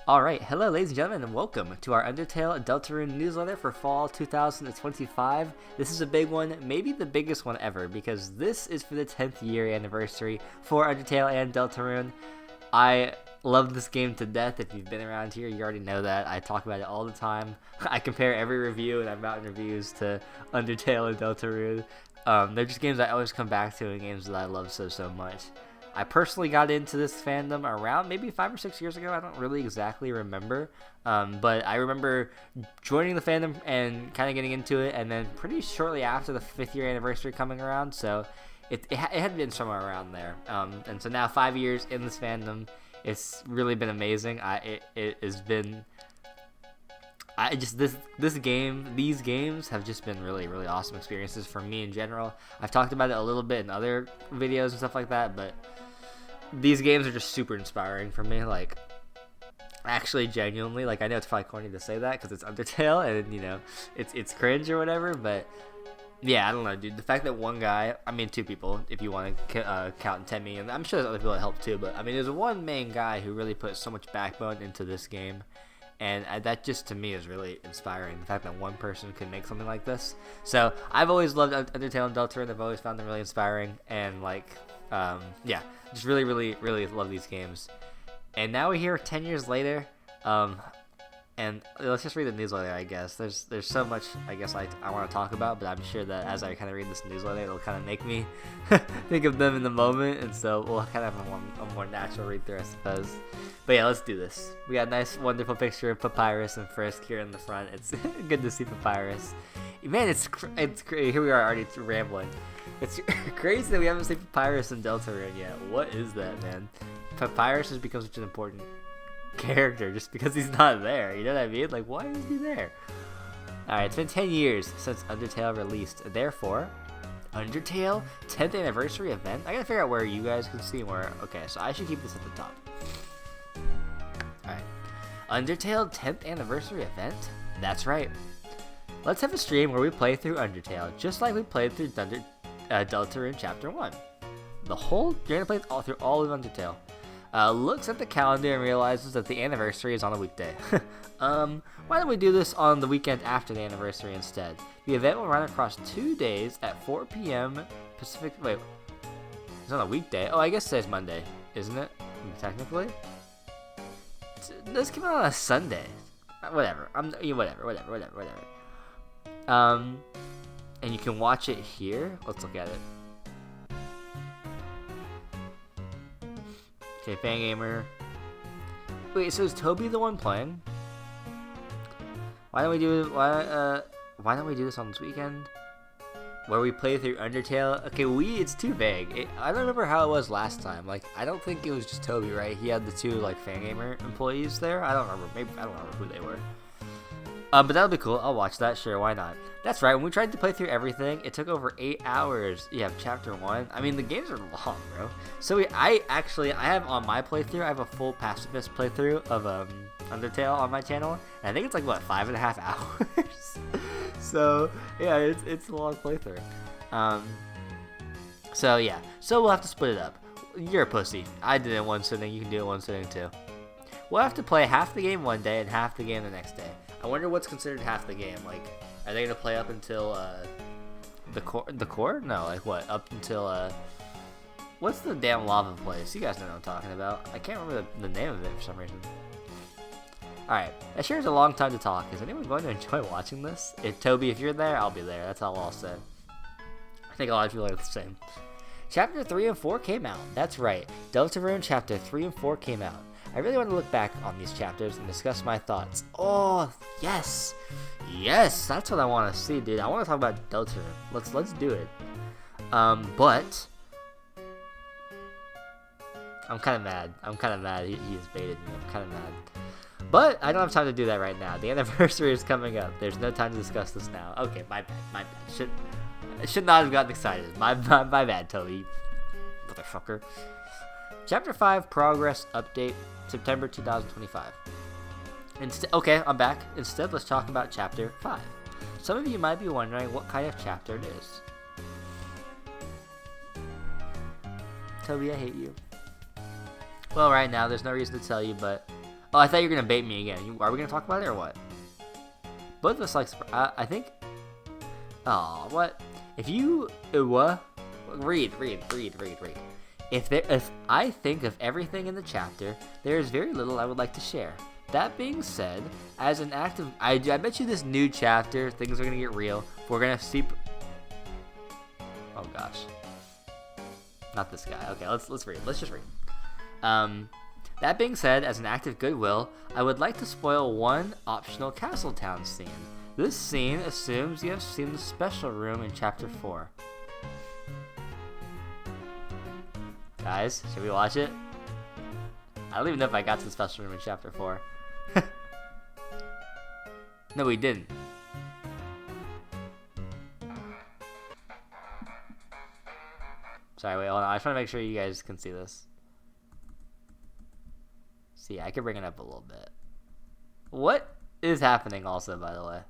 Alright, hello ladies and gentlemen, and welcome to our Undertale Deltarune newsletter for fall 2025. This is a big one, maybe the biggest one ever, because this is for the 10th year anniversary for Undertale and Deltarune. I love this game to death. If you've been around here, you already know that. I talk about it all the time. I compare every review and I've gotten reviews to Undertale and Deltarune. They're just games I always come back to and games that I love so much. I personally got into this fandom around maybe 5 or 6 years ago. I don't really exactly remember, but I remember joining the fandom and kind of getting into it, and then pretty shortly after the 5th year anniversary coming around, so it had been somewhere around there. And so now 5 years in this fandom, it's really been amazing. It has been. These games have just been really awesome experiences for me in general. I've talked about it a little bit in other videos and stuff like that, but these games are just super inspiring for me. Like, actually, genuinely, like, I know it's probably corny to say that because it's Undertale and, you know, it's cringe or whatever, but yeah, I don't know, dude. The fact that one guy, I mean, two people, if you want to count Temmie, and I'm sure there's other people that help too, but I mean, there's one main guy who really put so much backbone into this game. And that just, to me, is really inspiring, the fact that one person can make something like this. So, I've always loved Undertale and Deltarune. I've always found them really inspiring. And, like, yeah, just really love these games. And now we're here 10 years later. And let's just read the newsletter, I guess. There's so much, I guess, I want to talk about, but I'm sure that as I kind of read this newsletter, it'll kind of make me think of them in the moment, and so we'll kind of have a more natural read-through, I suppose. But yeah, let's do this. We got a nice, wonderful picture of Papyrus and Frisk here in the front. It's good to see Papyrus. Man, it's here we are already rambling. It's crazy that we haven't seen Papyrus in Deltarune yet. What is that, man? Papyrus has become such an important character just because he's not there, you know what I mean? Like, why is he there? Alright, it's been 10 years since Undertale released, therefore Undertale 10th anniversary event. I gotta figure out where you guys can see where. Okay, so I should keep this at the top. Alright, Undertale 10th anniversary event. That's right, let's have a stream where we play through Undertale just like we played through Deltarune chapter 1. You're gonna play through all of Undertale. Looks at the calendar and realizes that the anniversary is on a weekday. Why don't we do this on the weekend after the anniversary instead? The event will run across 2 days at 4 p.m. Pacific. Wait, it's on a weekday. Oh, I guess today's Monday, isn't it? Technically, this came out on a Sunday. Whatever. Whatever. And you can watch it here. Let's look at it. Okay, Fangamer. Wait, so is Toby the one playing? Why don't we do this on this weekend? Where we play through Undertale? Okay, it's too vague. I don't remember how it was last time. Like, I don't think it was just Toby, right? He had the two, like, Fangamer employees there. I don't remember. Maybe I don't remember who they were. But that'll be cool. I'll watch that. Sure, why not? That's right. When we tried to play through everything, it took over 8 hours. Yeah, chapter 1. I mean, the games are long, bro. So I have on my playthrough, I have a full pacifist playthrough of Undertale on my channel, and I think it's like what 5.5 hours. So yeah, it's a long playthrough. So yeah, so we'll have to split it up. You're a pussy. I did it in one sitting. You can do it in one sitting too. We'll have to play half the game one day and half the game the next day. I wonder what's considered half the game. Like, are they gonna play up until the core? No, like what? Up until what's the damn lava place? You guys know what I'm talking about. I can't remember the name of it for some reason. Alright, that sure is a long time to talk. Is anyone going to enjoy watching this? Toby, if you're there, I'll be there. That's all I'll say. I think a lot of people are the same. Chapter 3 and 4 came out. That's right. Deltarune Chapter 3 and 4 came out. I really want to look back on these chapters and discuss my thoughts. Oh, yes! Yes, that's what I want to see, dude. I want to talk about Deltarune. Let's do it. But I'm kind of mad. He has baited me. I'm kind of mad. But I don't have time to do that right now. The anniversary is coming up. There's no time to discuss this now. Okay, my bad. Should not have gotten excited. My bad, Toby. Motherfucker. Chapter 5 Progress Update, September 2025. Okay, I'm back. Instead, let's talk about Chapter 5. Some of you might be wondering what kind of chapter it is. Toby, I hate you. Well, right now, there's no reason to tell you, but Oh, I thought you were gonna bait me again. Are we gonna talk about it or what? Both of us like. I think. Oh, what? If you read. If I think of everything in the chapter, there is very little I would like to share. That being said, as an act of, I bet you this new chapter, things are gonna get real. We're gonna see. Oh gosh, not this guy. Okay, let's read. Let's just read. That being said, as an act of goodwill, I would like to spoil one optional Castletown scene. This scene assumes you have seen the special room in Chapter 4. Guys, should we watch it? I don't even know if I got to the special room in Chapter 4. No, we didn't. Sorry, wait, hold on. I just want to make sure you guys can see this. See, I can bring it up a little bit. What is happening also, by the way?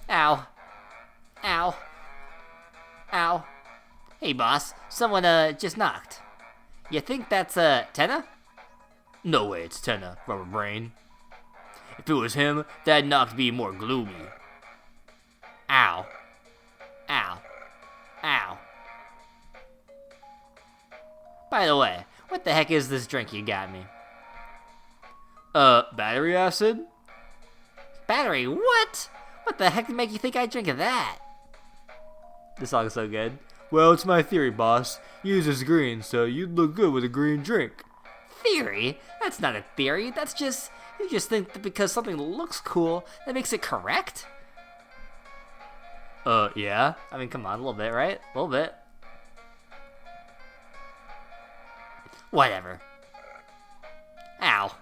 Ow. Ow. Ow. Hey, boss. Someone, just knocked. You think that's, Tenna? No way it's Tenna, rubber brain. If it was him, that knock'd be more gloomy. Ow. Ow. Ow. By the way, what the heck is this drink you got me? Battery acid? Battery, what? What the heck did make you think I'd drink of that? This song's so good. Well, it's my theory, boss. Yours is green, so you'd look good with a green drink. Theory? That's not a theory. That's just, you just think that because something looks cool, that makes it correct? Yeah. I mean, come on, a little bit, right? A little bit. Whatever. Ow.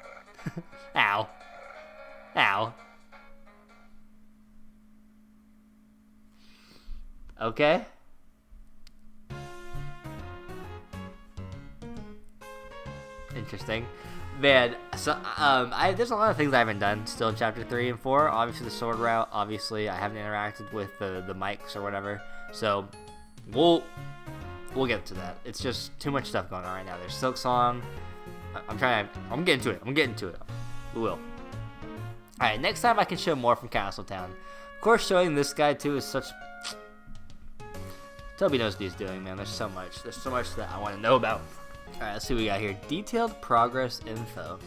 Ow. Ow. Okay. Interesting. Man, so, there's a lot of things I haven't done still in Chapter 3 and 4. Obviously, the sword route. Obviously, I haven't interacted with the mics or whatever. So, we'll get to that. It's just too much stuff going on right now. There's Silk Song. I'm getting to it. We will. Alright, next time I can show more from Castletown. Of course, showing this guy too is such... Toby knows what he's doing, man. There's so much that I want to know about. Alright, let's see what we got here. Detailed progress info.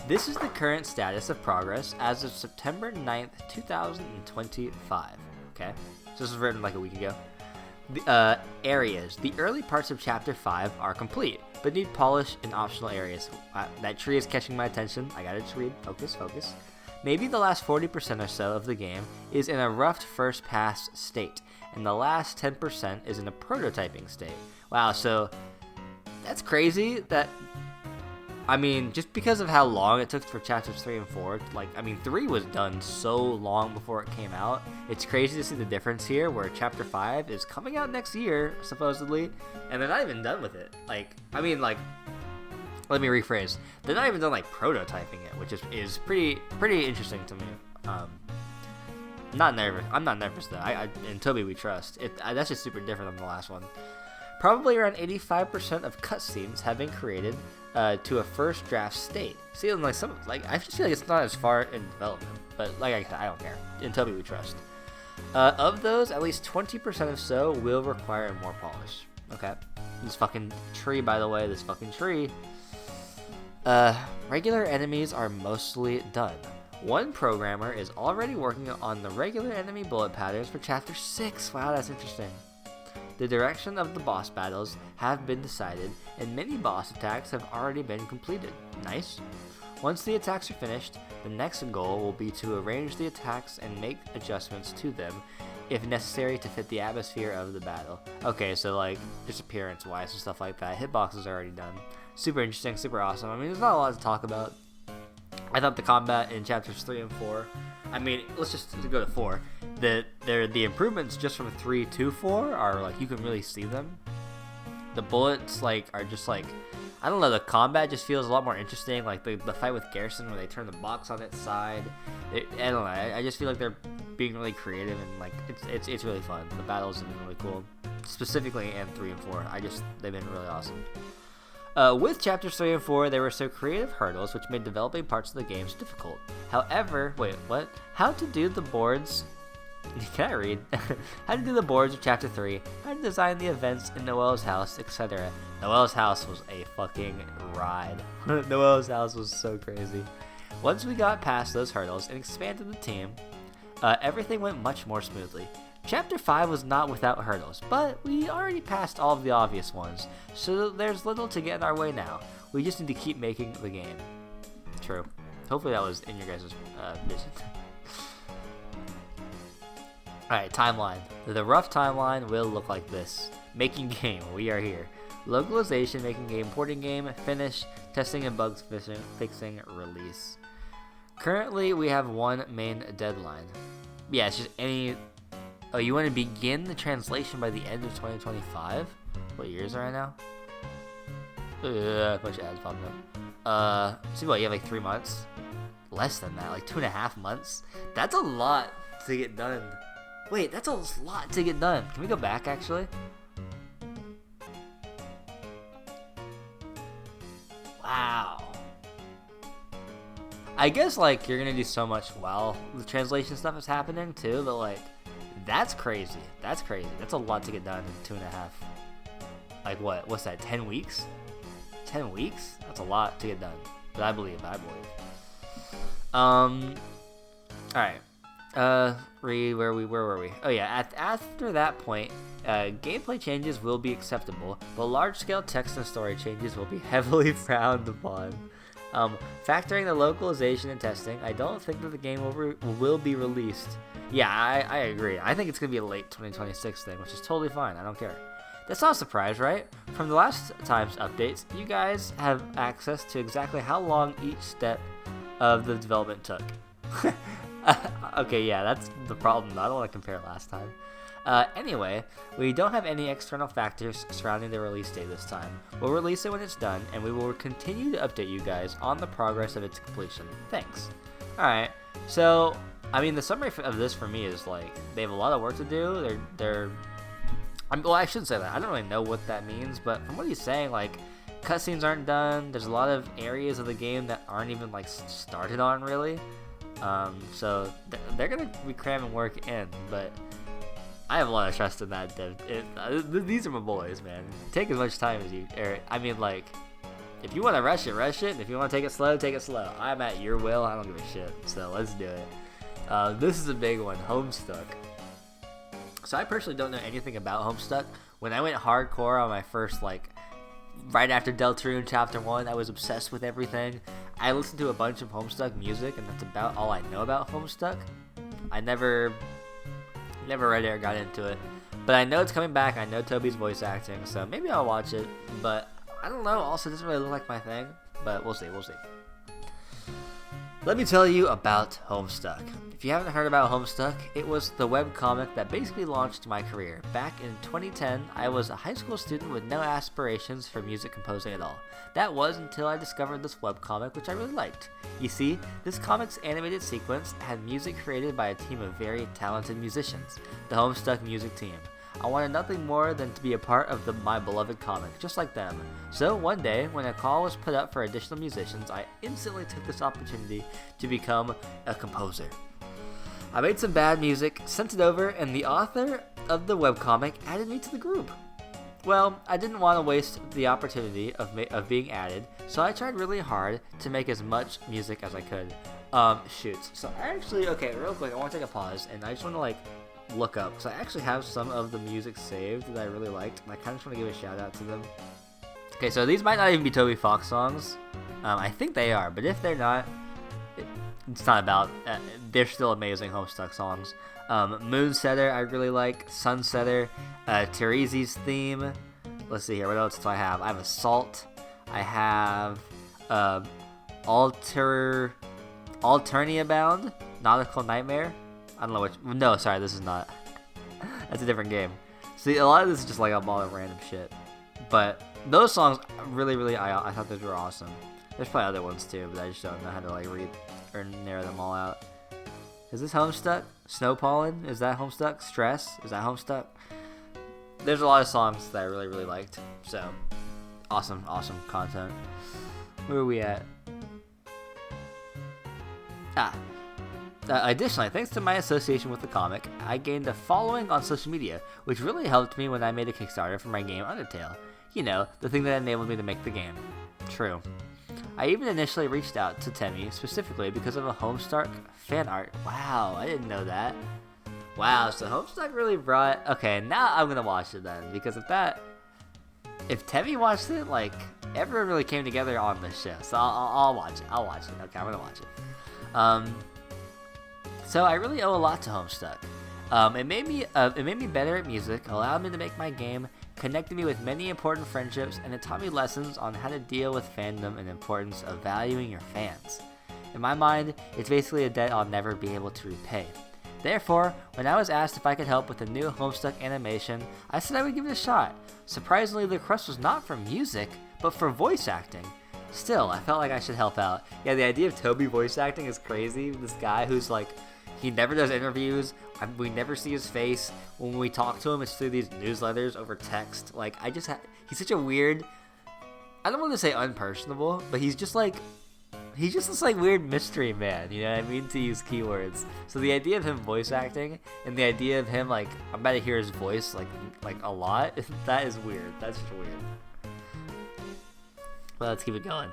This is the current status of progress as of September 9th, 2025. Okay? So this was written like a week ago. The areas. The early parts of Chapter 5 are complete, but need polish in optional areas. That tree is catching my attention. I gotta just read. Focus. Maybe the last 40% or so of the game is in a rough first pass state, and the last 10% is in a prototyping state. Wow, so that's crazy that, I mean, just because of how long it took for chapters 3 and 4, like, I mean, 3 was done so long before it came out. It's crazy to see the difference here, where chapter 5 is coming out next year, supposedly, and they're not even done with it. Like, I mean, like, let me rephrase. They're not even done, like, prototyping it, which is pretty interesting to me. I'm not nervous, though. And Toby we trust. That's just super different than the last one. Probably around 85% of cutscenes have been created to a first draft state. See, I just feel like it's not as far in development, but like I said, I don't care. In Toby we trust. Of those, at least 20% or so will require more polish. Okay. This fucking tree, by the way, this fucking tree. Regular enemies are mostly done. One programmer is already working on the regular enemy bullet patterns for Chapter 6. Wow, that's interesting. The direction of the boss battles have been decided, and many boss attacks have already been completed. Nice. Once the attacks are finished, the next goal will be to arrange the attacks and make adjustments to them, if necessary, to fit the atmosphere of the battle. Okay, so like, just appearance-wise and stuff like that. Hitboxes are already done. Super interesting, super awesome. I mean, there's not a lot to talk about. I thought the combat in chapters 3 and 4, I mean, let's just go to 4. The improvements just from 3 to 4 are like, you can really see them. The bullets like are just like, I don't know, the combat just feels a lot more interesting. Like the fight with Garrison where they turn the box on its side. I don't know. I just feel like they're being really creative and like it's really fun. The battles have been really cool. specifically in 3 and 4. They've been really awesome. With chapters 3 and 4, there were some creative hurdles which made developing parts of the games difficult. However, wait, what? How to do the boards? Can I read? How to do the boards of chapter 3, how to design the events in Noel's house, etc. Noel's house was a fucking ride. Noel's house was so crazy. Once we got past those hurdles and expanded the team, everything went much more smoothly. Chapter 5 was not without hurdles, but we already passed all of the obvious ones, so there's little to get in our way now. We just need to keep making the game. True. Hopefully that was in your guys' vision. Alright, timeline. The rough timeline will look like this. Making game, we are here. Localization, making game, porting game, finish, testing and bugs fixing, release. Currently, we have one main deadline. Yeah, it's just any... Oh, you want to begin the translation by the end of 2025? What year is it right now? A bunch of ads popping up. See what, you have like 3 months? Less than that, like 2.5 months? That's a lot to get done. Wait, that's a lot to get done. Can we go back, actually? Wow. I guess, like, you're gonna do so much while the translation stuff is happening, too, but, like, that's crazy. That's crazy. That's a lot to get done in 2.5. Like, what? What's that, 10 weeks? 10 weeks? That's a lot to get done. But I believe. Alright. Read where were we? Oh yeah, after that point, gameplay changes will be acceptable, but large-scale text and story changes will be heavily frowned upon. Factoring the localization and testing, I don't think that the game will be released. Yeah, I agree. I think it's gonna be a late 2026 thing, which is totally fine. I don't care. That's not a surprise, right? From the last time's updates, you guys have access to exactly how long each step of the development took. Okay, yeah, that's the problem. I don't want to compare last time. Anyway, we don't have any external factors surrounding the release date this time. We'll release it when it's done, and we will continue to update you guys on the progress of its completion. Thanks. Alright, so, I mean, the summary of this for me is, like, they have a lot of work to do. Well, I shouldn't say that. I don't really know what that means, but from what he's saying, like, cutscenes aren't done. There's a lot of areas of the game that aren't even, like, started on, really. So they're gonna be cramming work in, but I have a lot of trust in that dev. These are my boys, man. Take as much time as you. I mean, like, if you want to rush it, rush it. And if you want to take it slow, take it slow. I'm at your will. I don't give a shit. So let's do it. This is a big one. Homestuck. So I personally don't know anything about Homestuck. When I went hardcore on my first, like, right after Deltarune Chapter 1, I was obsessed with everything. I listened to a bunch of Homestuck music, and that's about all I know about Homestuck. I never read it or got into it. But I know it's coming back. I know Toby's voice acting, so maybe I'll watch it. But I don't know. Also, it doesn't really look like my thing. But we'll see. Let me tell you about Homestuck. If you haven't heard about Homestuck, it was the webcomic that basically launched my career. Back in 2010, I was a high school student with no aspirations for music composing at all. That was until I discovered this webcomic, which I really liked. You see, this comic's animated sequence had music created by a team of very talented musicians, the Homestuck music team. I wanted nothing more than to be a part of my beloved comic, just like them. So one day, when a call was put up for additional musicians, I instantly took this opportunity to become a composer. I made some bad music, sent it over, and the author of the webcomic added me to the group. Well, I didn't want to waste the opportunity of being added, so I tried really hard to make as much music as I could. So I actually, okay, real quick, I want to take a pause, and I just want to, like, look up, because I actually have some of the music saved that I really liked, and I kind of just want to give a shout out to them. Okay, so these might not even be Toby Fox songs. I think they are, but if they're not, it's not about, they're still amazing Homestuck songs. Moonsetter I really like, Sunsetter, Terezi's theme. Let's see here, what else do I have? I have Assault, I have Alternia Bound, Nautical Nightmare. I don't know which, no, sorry, this is not. That's a different game. See, a lot of this is just like a lot of random shit. But those songs, really, I thought those were awesome. There's probably other ones too, but I just don't know how to, like, read or narrow them all out. Is this Homestuck? Snow Pollen? Is that Homestuck? Stress? Is that Homestuck? there's a lot of songs that I really, really liked. So, awesome content. Where are we at? Additionally, thanks to my association with the comic, I gained a following on social media, which really helped me when I made a Kickstarter for my game Undertale. You know, the thing that enabled me to make the game. True. I even initially reached out to Temmie specifically because of a Homestuck fan art. Wow, I didn't know that. Wow, so Homestuck really brought... Okay, now I'm gonna watch it then, because if Temmie watched it, like, everyone really came together on this show. So I'll watch it. Okay, I'm gonna watch it. So I really owe a lot to Homestuck. It made me better at music, allowed me to make my game, connected me with many important friendships, and it taught me lessons on how to deal with fandom and the importance of valuing your fans. In my mind, it's basically a debt I'll never be able to repay. Therefore, when I was asked if I could help with the new Homestuck animation, I said I would give it a shot. Surprisingly, the request was not for music, but for voice acting. Still, I felt like I should help out. Yeah, the idea of Toby voice acting is crazy. This guy who's like, he never does interviews, we never see his face. When we talk to him, it's through these newsletters over text. Like, he's such a weird, I don't want to say unpersonable, but he's just this like weird mystery man, you know what I mean, to use keywords. So the idea of him voice acting, and the idea of him, like, I'm about to hear his voice, like a lot, that is weird. That's just weird. Well, let's keep it going.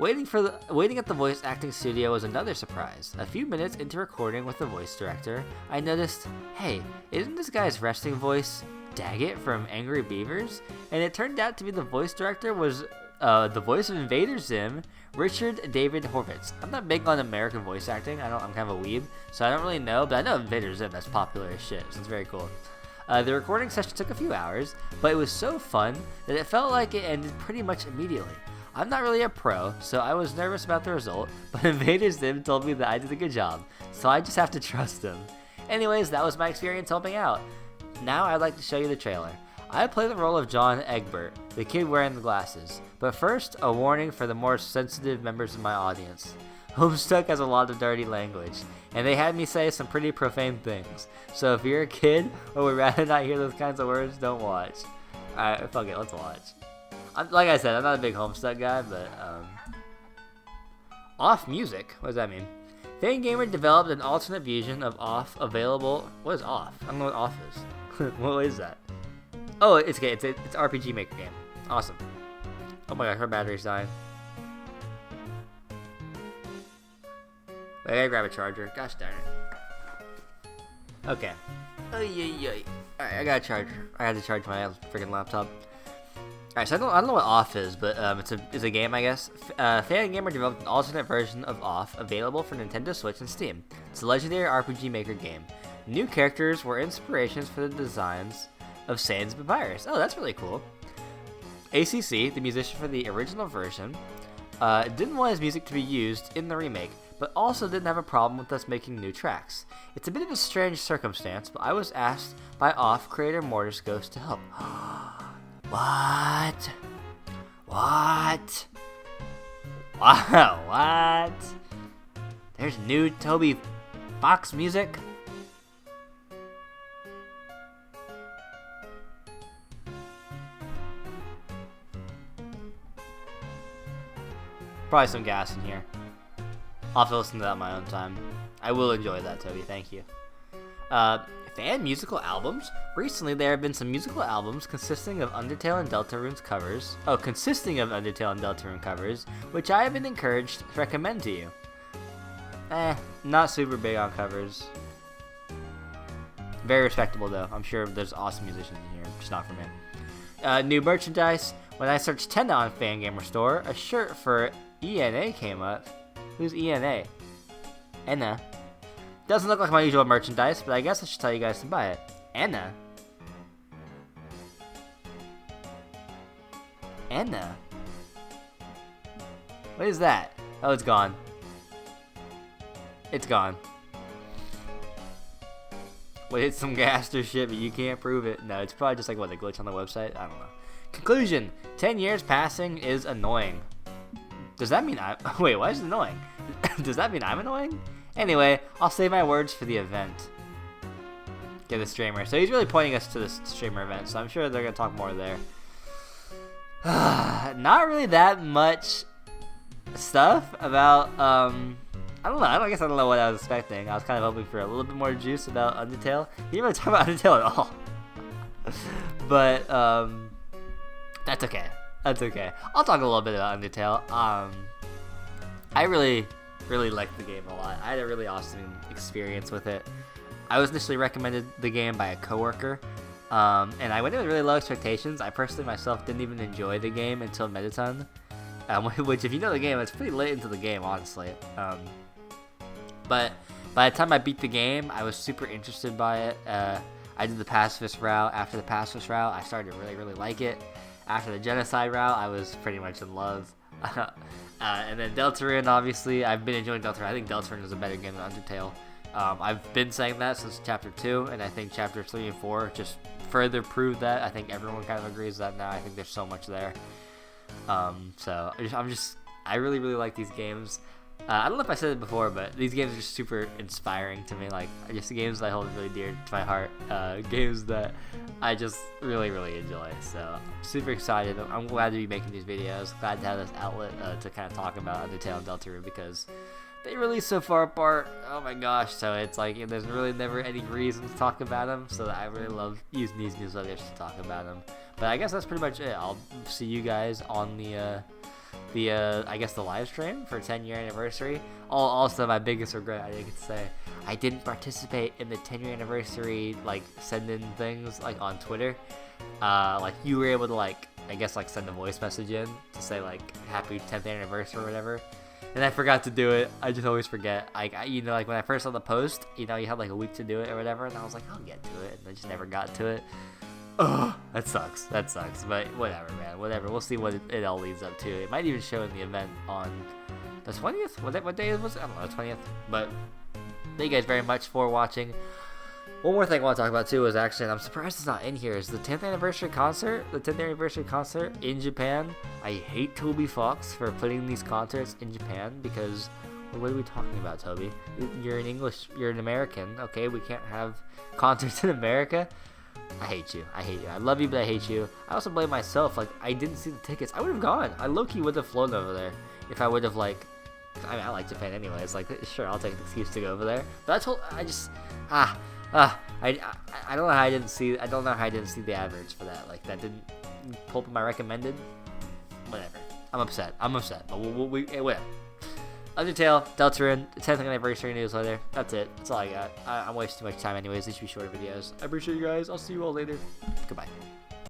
Waiting at the voice acting studio was another surprise. A few minutes into recording with the voice director, I noticed, hey, isn't this guy's resting voice Daggett from Angry Beavers? And it turned out to be the voice director was the voice of Invader Zim, Richard David Horvitz. I'm not big on American voice acting. I'm kind of a weeb, so I don't really know, but I know Invader Zim, that's popular as shit, so it's very cool. The recording session took a few hours, but it was so fun that it felt like it ended pretty much immediately. I'm not really a pro, so I was nervous about the result, but Invader Zim told me that I did a good job, so I just have to trust him. Anyways, that was my experience helping out. Now I'd like to show you the trailer. I play the role of John Egbert, the kid wearing the glasses, but first, a warning for the more sensitive members of my audience. Homestuck has a lot of dirty language, and they had me say some pretty profane things, so if you're a kid or would rather not hear those kinds of words, don't watch. Alright, fuck it, let's watch. Like I said, I'm not a big Homestuck guy, but, Off music? What does that mean? Fangamer developed an alternate version of Off available... What is Off? I don't know what Off is. What is that? Oh, it's okay. It's RPG Maker game. Awesome. Oh my gosh, our battery's dying. Wait, I gotta grab a charger. Gosh darn it. Okay. Alright, I got a charger. I had to charge my freaking laptop. Alright, so I don't know what Off is, but it's a game, I guess. Fangamer developed an alternate version of Off, available for Nintendo Switch and Steam. It's a legendary RPG Maker game. New characters were inspirations for the designs of Sans Papyrus. Oh, that's really cool. ACC, the musician for the original version, didn't want his music to be used in the remake, but also didn't have a problem with us making new tracks. It's a bit of a strange circumstance, but I was asked by Off creator Mortis Ghost to help. What? Wow, what? There's new Toby Fox music? Probably some gas in here. I'll have to listen to that on my own time. I will enjoy that, Toby. Thank you. Fan musical albums? Recently, there have been some musical albums consisting of Undertale and Deltarune's covers. Which I have been encouraged to recommend to you. Not super big on covers. Very respectable, though. I'm sure there's awesome musicians in here, just not for me. New merchandise. When I searched Tenna on Fangamer Store, a shirt for ENA came up. Who's ENA? Enna. Doesn't look like my usual merchandise, but I guess I should tell you guys to buy it. Enna? What is that? Oh, it's gone. It's gone. Wait, it's some gas or shit, but you can't prove it. No, it's probably just like, what, a glitch on the website? I don't know. Conclusion. 10 years passing is annoying. Does that mean wait, why is it annoying? Does that mean I'm annoying? Anyway, I'll save my words for the event. get a streamer. So he's really pointing us to this streamer event. So I'm sure they're gonna talk more there. Not really that much stuff about I don't know. I guess I don't know what I was expecting. I was kind of hoping for a little bit more juice about Undertale. He didn't really talk about Undertale at all. But that's okay. That's okay. I'll talk a little bit about Undertale. I really liked the game a lot. I had a really awesome experience with it. I was initially recommended the game by a coworker, and I went in with really low expectations. I personally myself didn't even enjoy the game until Mettaton, which if you know the game, it's pretty late into the game, honestly. But by the time I beat the game, I was super interested by it. I did the pacifist route. After the pacifist route, I started to really like it. After the genocide route, I was pretty much in love. And then Deltarune, obviously, I've been enjoying Deltarune. I think Deltarune is a better game than Undertale. I've been saying that since Chapter 2, and I think Chapter 3 and 4 just further prove that. I think everyone kind of agrees that now. I think there's so much there. So I really like these games. I don't know if I said it before, but these games are just super inspiring to me. Like, just games that I hold really dear to my heart. Games that I just really enjoy. So, I'm super excited. I'm glad to be making these videos. Glad to have this outlet to kind of talk about Undertale and Deltarune because they release so far apart. Oh my gosh. So, it's like there's really never any reason to talk about them. So, I really love using these newsletters to talk about them. But I guess that's pretty much it. I'll see you guys on the I guess the live stream for 10-year anniversary. Also, my biggest regret, I think it's say, I didn't participate in the 10-year anniversary, like, send-in things, like, on Twitter. Like, you were able to, like, I guess, like, send a voice message in to say, like, happy 10th anniversary or whatever. And I forgot to do it. I just always forget. Like, like, when I first saw the post, you had, like, a week to do it or whatever, and I was like, I'll get to it, and I just never got to it. Oh, that sucks. But whatever, man. Whatever. We'll see what it all leads up to. It might even show in the event on the 20th. What day was it? I don't know, the 20th. But thank you guys very much for watching. One more thing I want to talk about too is actually, and I'm surprised it's not in here, is the 10th anniversary concert. The 10th anniversary concert in Japan. I hate Toby Fox for putting these concerts in Japan because what are we talking about, Toby? You're an American. Okay, we can't have concerts in America. I hate you. I love you, but I hate you. I also blame myself. Like, I didn't see the tickets. I would have gone. I low-key would have flown over there if I would have, like... I mean, I like Japan anyways. Like, sure, I'll take an excuse to go over there. But I don't know how I didn't see... I don't know how I didn't see the average for that. Like, that didn't pull up in my recommended. Whatever. I'm upset. But whatever. Undertale, Deltarune, 10th anniversary newsletter. That's it. That's all I got. I'm wasting too much time anyways. These should be shorter videos. I appreciate you guys. I'll see you all later. Goodbye.